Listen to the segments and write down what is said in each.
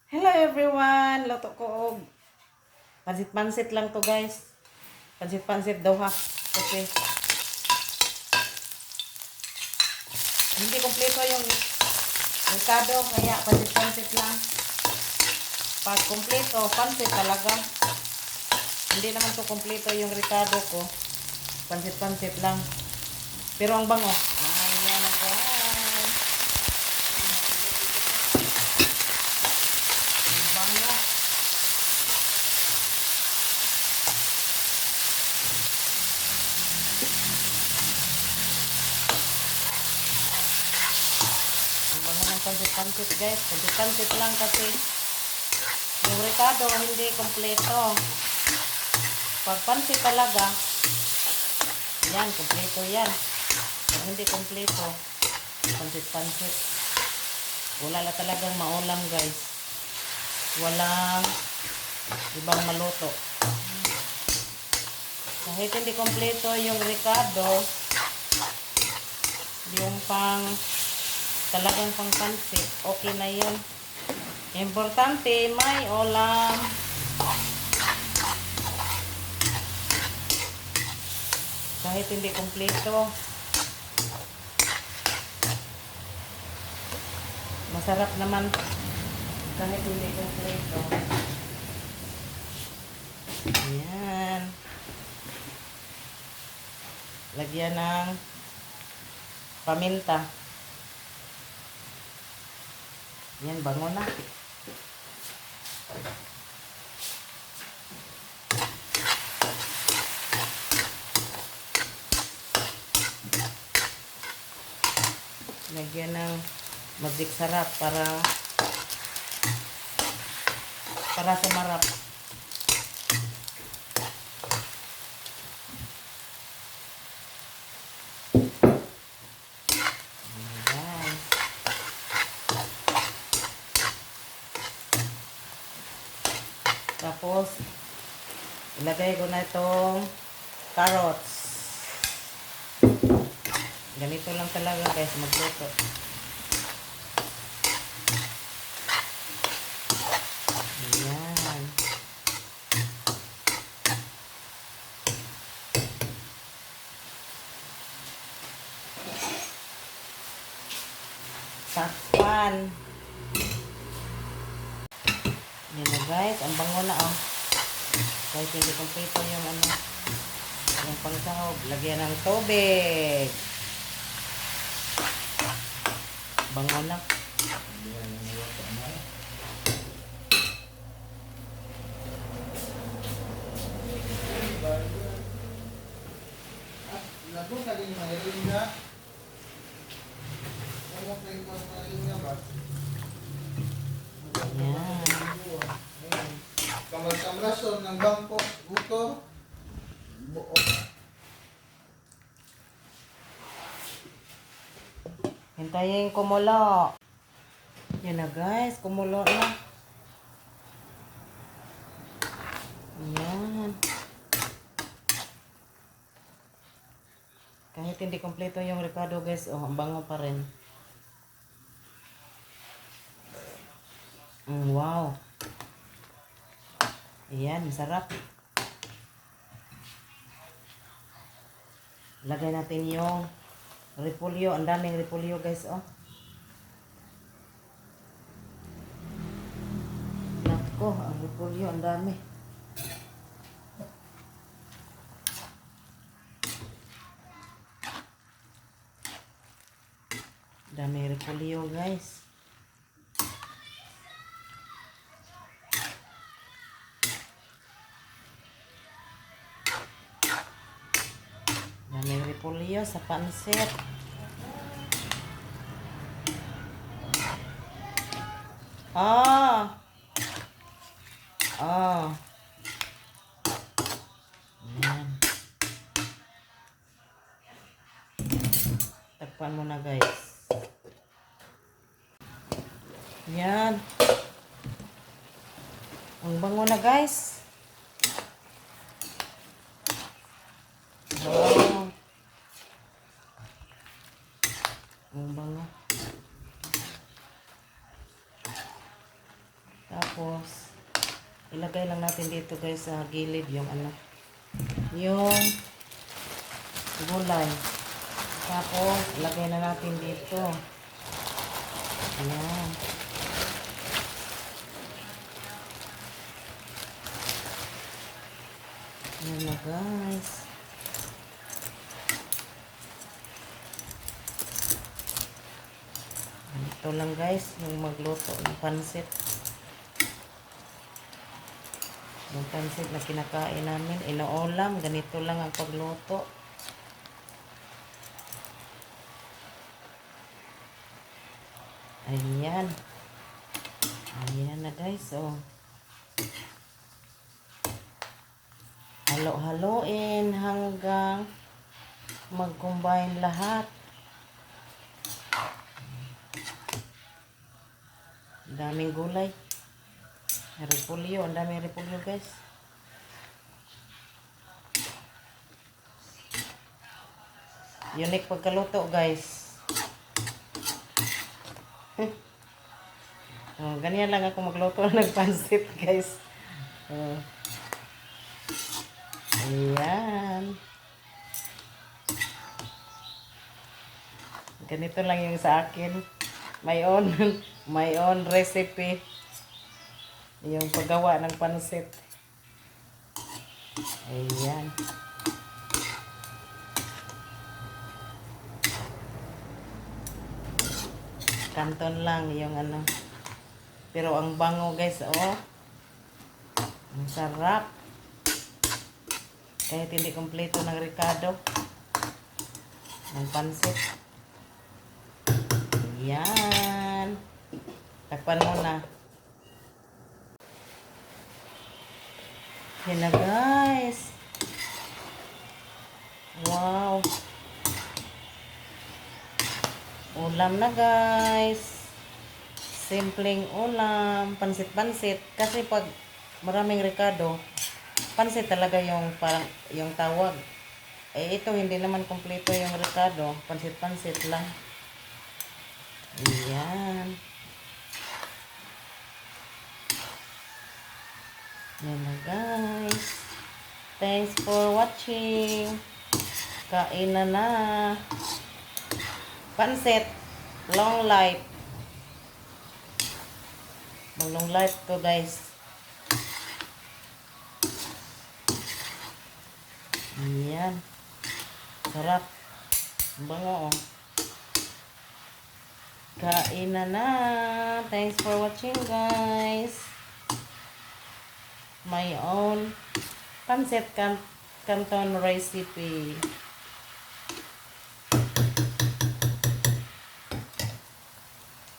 Hello everyone! Luto ko og pansit-pansit lang to guys. Pansit-pansit daw ha. Kasi hindi kompleto yung ricado kaya pansit-pansit lang. Pag kompleto, pansit talaga. Hindi naman to kompleto yung ricado ko. Pansit-pansit lang. Pero ang bango. Ayan na guys. Ang bango. Pansit-pansit guys. Pansit-pansit lang kasi yung ricado hindi kompleto. Pag pansit talaga, yan, kompleto yan. Pag hindi kompleto, pansit-pansit. Wala na talagang maulam guys. Walang ibang maluto. Kahit hindi kompleto yung ricado, yung talagang pang pansit, okay na yun. Importante, may ulam. Kahit hindi kompleto. Masarap naman kahit hindi kompleto. Ayan. Lagyan ng paminta. Yan, bango na. Lagyan ng magic sarap para sumarap. Tapos, ilagay ko na itong carrots. Ganito lang talaga guys magluto. Ayan. Takpan. Yan na guys, ang bango na oh. Kahit hindi kompleto yung yung pangsahog, lagyan ng tubig. Bango na. Kamlas-kamlason ng bangko, buto, buo. Hintayin kumulo. Yan na guys, kumulo na. Ayan. Kahit hindi kompleto yung ricado guys, oh, ang bango pa rin. Wow. Ayan, masarap. Lagay natin yung repolyo. Ang daming repolyo guys, oh. Nako, ang repolyo, ang dami. Dami repolyo guys. Daming repolyo sa pansit. Ah. Ayan. Takpan mo na guys. Yan. Ang bango na guys. Wow. Ang bango. Tapos, ilagay lang natin dito guys sa gilid yung ano, yung gulay. Tapos, ilagay na natin dito. Ayan. Ayan na guys. Ito lang guys, yung magluto ng pansit. Yung pansit na kinakain namin, inoolam, ganito lang ang pagluto. Ayan. Ayan na guys, oh. Halo-haloin hanggang mag-combine lahat. Daming gulay. Repolyo, ang daming repolyo guys. Unique pagkaluto guys. Oh, ganyan lang ako magluto ng pansit guys. Oh. Ayan. Ganito lang yung sa akin. My own recipe. Yung paggawa ng pansit. Ayan. Kanton lang yung ano. Pero ang bango guys, oh. Ang sarap. Kahit hindi kompleto ng Ricardo. Ng pansit. Ayan. Takpan mo na. Yan na guys. Wow. Ulam na guys. Simpleng ulam. Pansit-pansit. Kasi pag maraming Ricardo, pansit talaga yung parang yung tawag. Eh ito hindi naman kompleto yung Ricardo. Pansit-pansit lang. Ayan. Yan na guys. Thanks for watching. Kain na. Pansit. Long life. Long life to guys. Ayan. Sarap. Bango oh. Kain na. Thanks for watching guys. My own pancit canton recipe.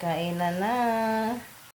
Kain na.